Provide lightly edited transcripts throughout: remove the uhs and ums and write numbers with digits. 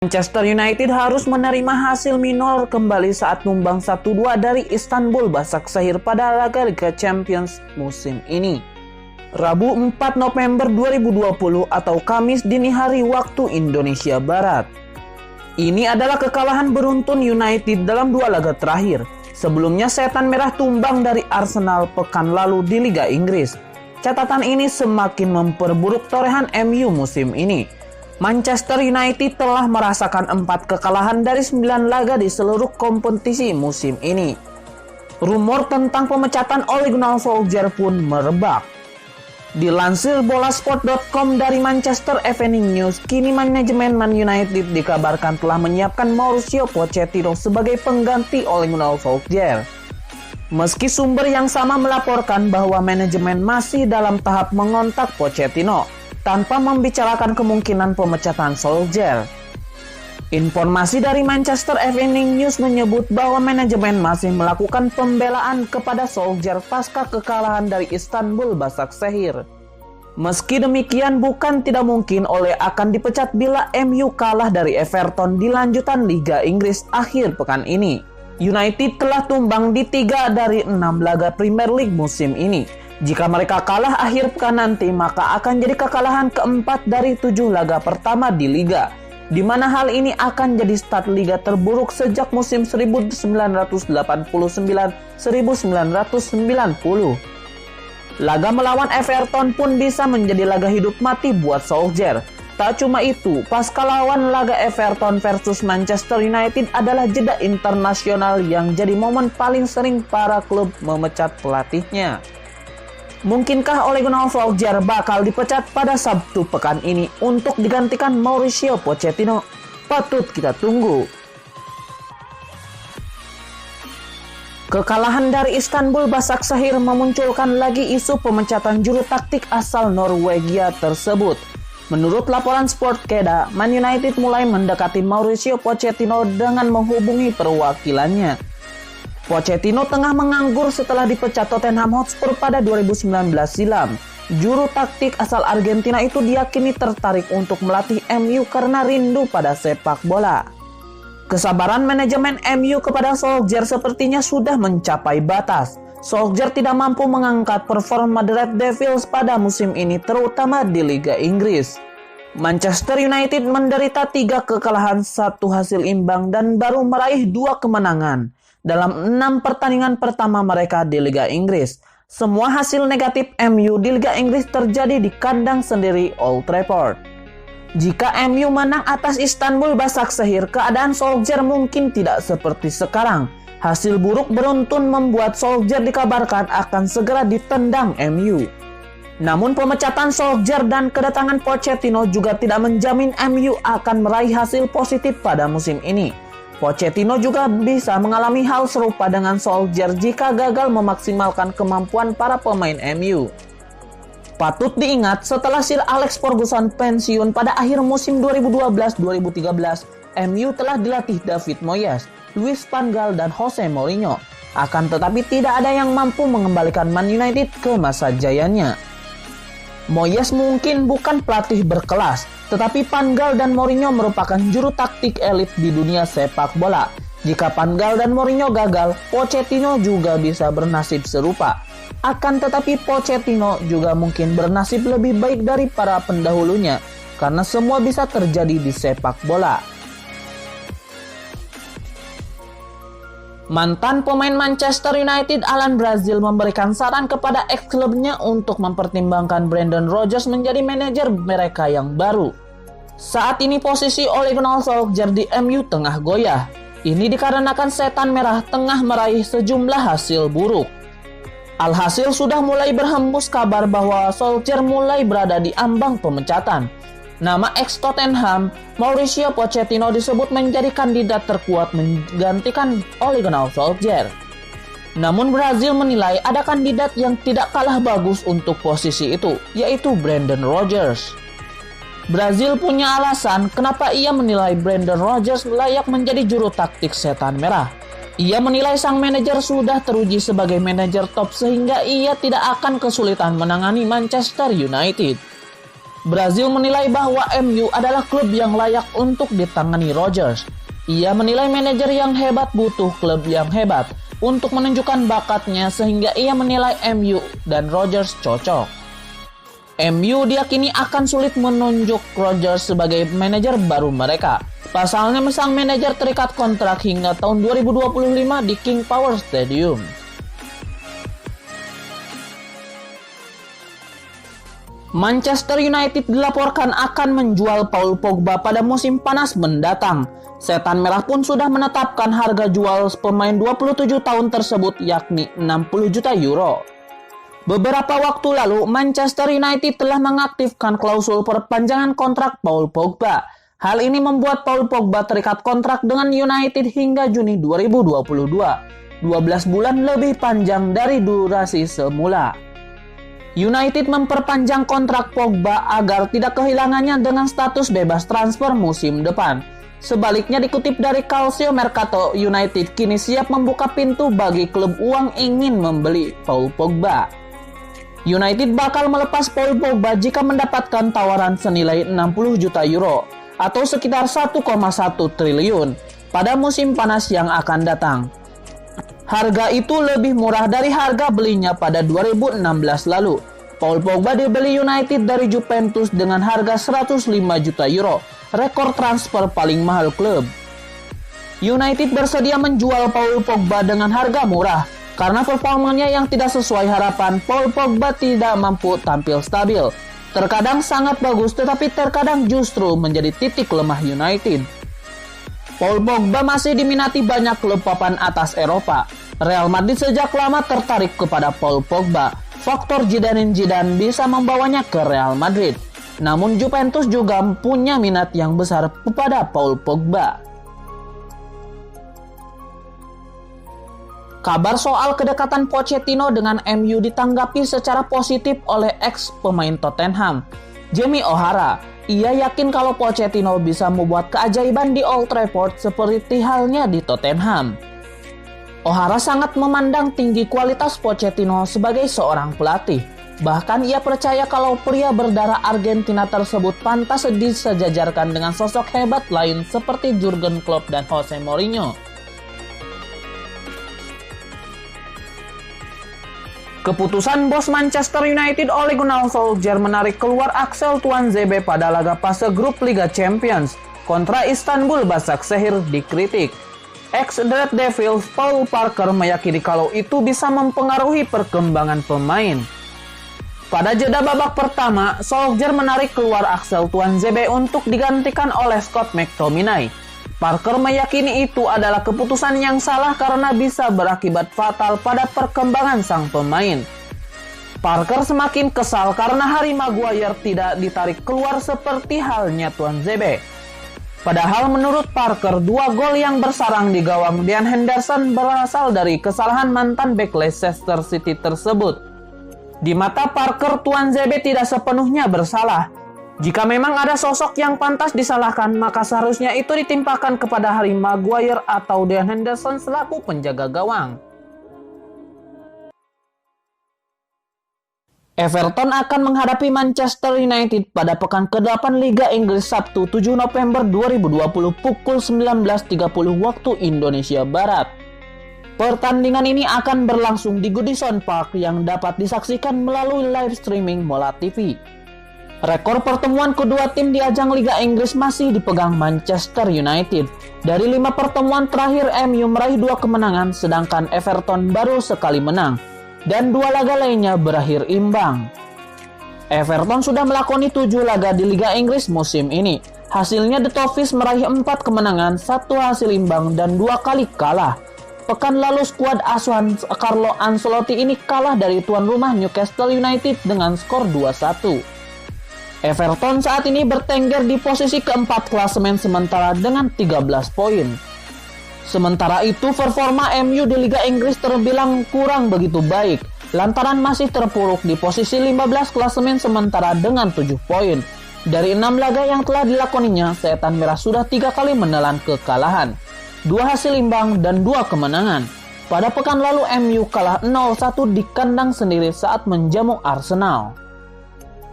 Manchester United harus menerima hasil minor kembali saat tumbang 1-2 dari Istanbul Başakşehir pada laga Liga Champions musim ini. Rabu 4 November 2020 atau Kamis dini hari waktu Indonesia Barat. Ini adalah kekalahan beruntun United dalam 2 laga terakhir. Sebelumnya Setan Merah tumbang dari Arsenal pekan lalu di Liga Inggris. Catatan ini semakin memperburuk torehan MU musim ini. Manchester United telah merasakan 4 kekalahan dari 9 laga di seluruh kompetisi musim ini. Rumor tentang pemecatan Ole Gunnar Solskjaer pun merebak. Dilansir bolasport.com dari Manchester Evening News, kini manajemen Man United dikabarkan telah menyiapkan Mauricio Pochettino sebagai pengganti Ole Gunnar Solskjaer. Meski sumber yang sama melaporkan bahwa manajemen masih dalam tahap mengontak Pochettino tanpa membicarakan kemungkinan pemecatan Solskjaer. Informasi dari Manchester Evening News menyebut bahwa manajemen masih melakukan pembelaan kepada Solskjaer pasca kekalahan dari Istanbul Başakşehir. Meski demikian, bukan tidak mungkin Ole akan dipecat bila MU kalah dari Everton di lanjutan Liga Inggris akhir pekan ini. United telah tumbang di 3 dari 6 laga Premier League musim ini. Jika mereka kalah akhir pekan nanti, maka akan jadi kekalahan keempat dari 7 laga pertama di Liga, di mana hal ini akan jadi start Liga terburuk sejak musim 1989-1990. Laga melawan Everton pun bisa menjadi laga hidup mati buat Solskjaer. Tak cuma itu, pasca lawan laga Everton versus Manchester United adalah jeda internasional yang jadi momen paling sering para klub memecat pelatihnya. Mungkinkah Ole Gunnar Solskjaer bakal dipecat pada Sabtu pekan ini untuk digantikan Mauricio Pochettino? Patut kita tunggu. Kekalahan dari Istanbul Başakşehir memunculkan lagi isu pemecatan juru taktik asal Norwegia tersebut. Menurut laporan Sportkeeda, Man United mulai mendekati Mauricio Pochettino dengan menghubungi perwakilannya. Pochettino tengah menganggur setelah dipecat Tottenham Hotspur pada 2019 silam. Juru taktik asal Argentina itu diyakini tertarik untuk melatih MU karena rindu pada sepak bola. Kesabaran manajemen MU kepada Solskjaer sepertinya sudah mencapai batas. Solskjaer tidak mampu mengangkat performa The Red Devils pada musim ini, terutama di Liga Inggris. Manchester United menderita 3 kekalahan, 1 hasil imbang dan baru meraih 2 kemenangan dalam 6 pertandingan pertama mereka di Liga Inggris. Semua hasil negatif MU di Liga Inggris terjadi di kandang sendiri Old Trafford. Jika MU menang atas Istanbul Başakşehir, keadaan Solskjaer mungkin tidak seperti sekarang. Hasil buruk beruntun membuat Solskjaer dikabarkan akan segera ditendang MU. Namun pemecatan Solskjaer dan kedatangan Pochettino juga tidak menjamin MU akan meraih hasil positif pada musim ini. Pochettino juga bisa mengalami hal serupa dengan Solskjaer jika gagal memaksimalkan kemampuan para pemain MU. Patut diingat, setelah Sir Alex Ferguson pensiun pada akhir musim 2012-2013, MU telah dilatih David Moyes, Luis van Gaal, dan Jose Mourinho. Akan tetapi tidak ada yang mampu mengembalikan Man United ke masa jayanya. Moyes mungkin bukan pelatih berkelas, tetapi Van Gaal dan Mourinho merupakan juru taktik elit di dunia sepak bola. Jika Van Gaal dan Mourinho gagal, Pochettino juga bisa bernasib serupa. Akan tetapi Pochettino juga mungkin bernasib lebih baik dari para pendahulunya, karena semua bisa terjadi di sepak bola. Mantan pemain Manchester United Alan Brazil memberikan saran kepada ex-klubnya untuk mempertimbangkan Brendan Rodgers menjadi manajer mereka yang baru. Saat ini posisi Ole Gunnar Solskjaer di MU tengah goyah. Ini dikarenakan Setan Merah tengah meraih sejumlah hasil buruk. Alhasil sudah mulai berhembus kabar bahwa Solskjaer mulai berada di ambang pemecatan. Nama ex-Tottenham, Mauricio Pochettino disebut menjadi kandidat terkuat menggantikan Ole Gunnar Solskjaer. Namun Brazil menilai ada kandidat yang tidak kalah bagus untuk posisi itu, yaitu Brendan Rodgers. Brazil punya alasan kenapa ia menilai Brendan Rodgers layak menjadi juru taktik Setan Merah. Ia menilai sang manajer sudah teruji sebagai manajer top sehingga ia tidak akan kesulitan menangani Manchester United. Brazil menilai bahwa MU adalah klub yang layak untuk ditangani Rodgers. Ia menilai manajer yang hebat butuh klub yang hebat untuk menunjukkan bakatnya sehingga ia menilai MU dan Rodgers cocok. MU diyakini akan sulit menunjuk Rodgers sebagai manajer baru mereka. Pasalnya sang manajer terikat kontrak hingga tahun 2025 di King Power Stadium. Manchester United dilaporkan akan menjual Paul Pogba pada musim panas mendatang. Setan Merah pun sudah menetapkan harga jual pemain 27 tahun tersebut yakni 60 juta euro. Beberapa waktu lalu, Manchester United telah mengaktifkan klausul perpanjangan kontrak Paul Pogba. Hal ini membuat Paul Pogba terikat kontrak dengan United hingga Juni 2022, 12 bulan lebih panjang dari durasi semula. United memperpanjang kontrak Pogba agar tidak kehilangannya dengan status bebas transfer musim depan. Sebaliknya dikutip dari Calcio Mercato, United kini siap membuka pintu bagi klub uang ingin membeli Paul Pogba. United bakal melepas Paul Pogba jika mendapatkan tawaran senilai 60 juta euro atau sekitar 1,1 triliun pada musim panas yang akan datang. Harga itu lebih murah dari harga belinya pada 2016 lalu. Paul Pogba dibeli United dari Juventus dengan harga 105 juta euro, rekor transfer paling mahal klub. United bersedia menjual Paul Pogba dengan harga murah, karena performanya yang tidak sesuai harapan. Paul Pogba tidak mampu tampil stabil. Terkadang sangat bagus, tetapi terkadang justru menjadi titik lemah United. Paul Pogba masih diminati banyak klub papan atas Eropa. Real Madrid sejak lama tertarik kepada Paul Pogba. Faktor Zidane bisa membawanya ke Real Madrid. Namun Juventus juga punya minat yang besar kepada Paul Pogba. Kabar soal kedekatan Pochettino dengan MU ditanggapi secara positif oleh ex pemain Tottenham, Jamie O'Hara. Ia yakin kalau Pochettino bisa membuat keajaiban di Old Trafford seperti halnya di Tottenham. O'Hara sangat memandang tinggi kualitas Pochettino sebagai seorang pelatih. Bahkan ia percaya kalau pria berdarah Argentina tersebut pantas disejajarkan dengan sosok hebat lain seperti Jurgen Klopp dan Jose Mourinho. Keputusan bos Manchester United Ole Gunnar Solskjaer menarik keluar Axel Tuanzebe pada laga fase grup Liga Champions kontra Istanbul Başakşehir dikritik. Ex-Red Devils Paul Parker meyakini kalau itu bisa mempengaruhi perkembangan pemain. Pada jeda babak pertama, Solskjaer menarik keluar Axel Tuanzebe untuk digantikan oleh Scott McTominay. Parker meyakini itu adalah keputusan yang salah karena bisa berakibat fatal pada perkembangan sang pemain. Parker semakin kesal karena Harry Maguire tidak ditarik keluar seperti halnya Tuanzebe. Padahal menurut Parker, 2 gol yang bersarang di gawang Dean Henderson berasal dari kesalahan mantan bek Leicester City tersebut. Di mata Parker, Tuanzebe tidak sepenuhnya bersalah. Jika memang ada sosok yang pantas disalahkan, maka seharusnya itu ditimpakan kepada Harry Maguire atau Dean Henderson selaku penjaga gawang. Everton akan menghadapi Manchester United pada pekan ke-8 Liga Inggris Sabtu 7 November 2020 pukul 19.30 waktu Indonesia Barat. Pertandingan ini akan berlangsung di Goodison Park yang dapat disaksikan melalui live streaming Mola TV. Rekor pertemuan kedua tim di ajang Liga Inggris masih dipegang Manchester United. Dari 5 pertemuan terakhir, MU meraih 2 kemenangan, sedangkan Everton baru sekali menang, dan 2 laga lainnya berakhir imbang. Everton sudah melakoni 7 laga di Liga Inggris musim ini. Hasilnya The Toffees meraih 4 kemenangan, 1 hasil imbang, dan 2 kali kalah. Pekan lalu skuad asuhan Carlo Ancelotti ini kalah dari tuan rumah Newcastle United dengan skor 2-1. Everton saat ini bertengger di posisi keempat klasemen sementara dengan 13 poin. Sementara itu performa MU di Liga Inggris terbilang kurang begitu baik, lantaran masih terpuruk di posisi 15 klasemen sementara dengan 7 poin. Dari 6 laga yang telah dilakoninya, Setan Merah sudah 3 kali menelan kekalahan, 2 hasil imbang dan 2 kemenangan. Pada pekan lalu MU kalah 0-1 di kandang sendiri saat menjamu Arsenal.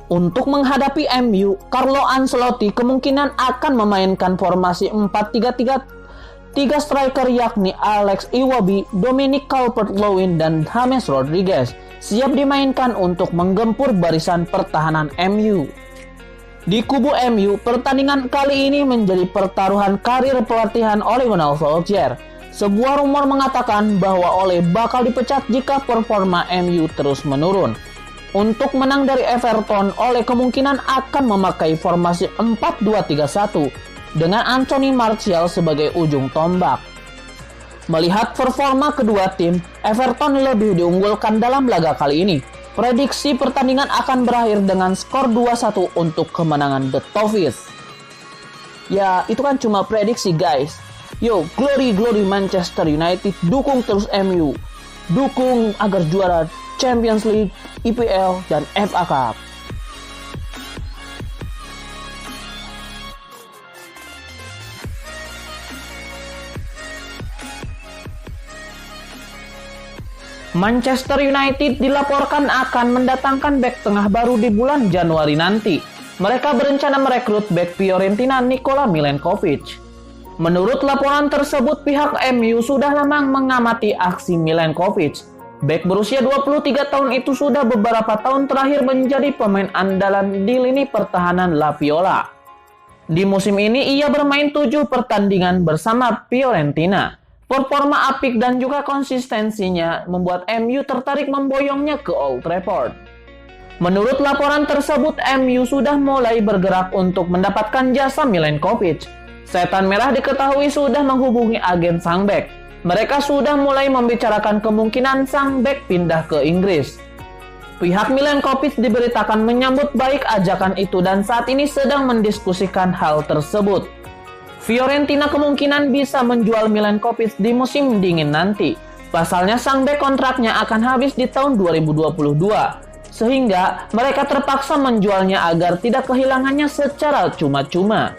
Untuk menghadapi MU, Carlo Ancelotti kemungkinan akan memainkan formasi 4-3-3. Tiga striker yakni Alex Iwobi, Dominic Calvert-Lewin, dan James Rodriguez siap dimainkan untuk menggempur barisan pertahanan MU. Di kubu MU, pertandingan kali ini menjadi pertaruhan karir pelatihan Ole Gunnar Solskjaer. Sebuah rumor mengatakan bahwa Ole bakal dipecat jika performa MU terus menurun. Untuk menang dari Everton, Ole kemungkinan akan memakai formasi 4-2-3-1 dengan Anthony Martial sebagai ujung tombak. Melihat performa kedua tim, Everton lebih diunggulkan dalam laga kali ini. Prediksi pertandingan akan berakhir dengan skor 2-1 untuk kemenangan The Toffees. Ya, itu kan cuma prediksi guys. Yo, glory Manchester United, dukung terus MU. Dukung agar juara Champions League, IPL, dan FA Cup. Manchester United dilaporkan akan mendatangkan bek tengah baru di bulan Januari nanti. Mereka berencana merekrut bek Fiorentina Nikola Milenkovic. Menurut laporan tersebut, pihak MU sudah lama mengamati aksi Milenkovic. Bek berusia 23 tahun itu sudah beberapa tahun terakhir menjadi pemain andalan di lini pertahanan La Viola. Di musim ini ia bermain 7 pertandingan bersama Fiorentina. Performa apik dan juga konsistensinya membuat MU tertarik memboyongnya ke Old Trafford. Menurut laporan tersebut, MU sudah mulai bergerak untuk mendapatkan jasa Milenkovic. Setan Merah diketahui sudah menghubungi agen sang bek. Mereka sudah mulai membicarakan kemungkinan sang bek pindah ke Inggris. Pihak Milenkovic diberitakan menyambut baik ajakan itu dan saat ini sedang mendiskusikan hal tersebut. Fiorentina kemungkinan bisa menjual Milenkovic di musim dingin nanti. Pasalnya sang bek kontraknya akan habis di tahun 2022. Sehingga mereka terpaksa menjualnya agar tidak kehilangannya secara cuma-cuma.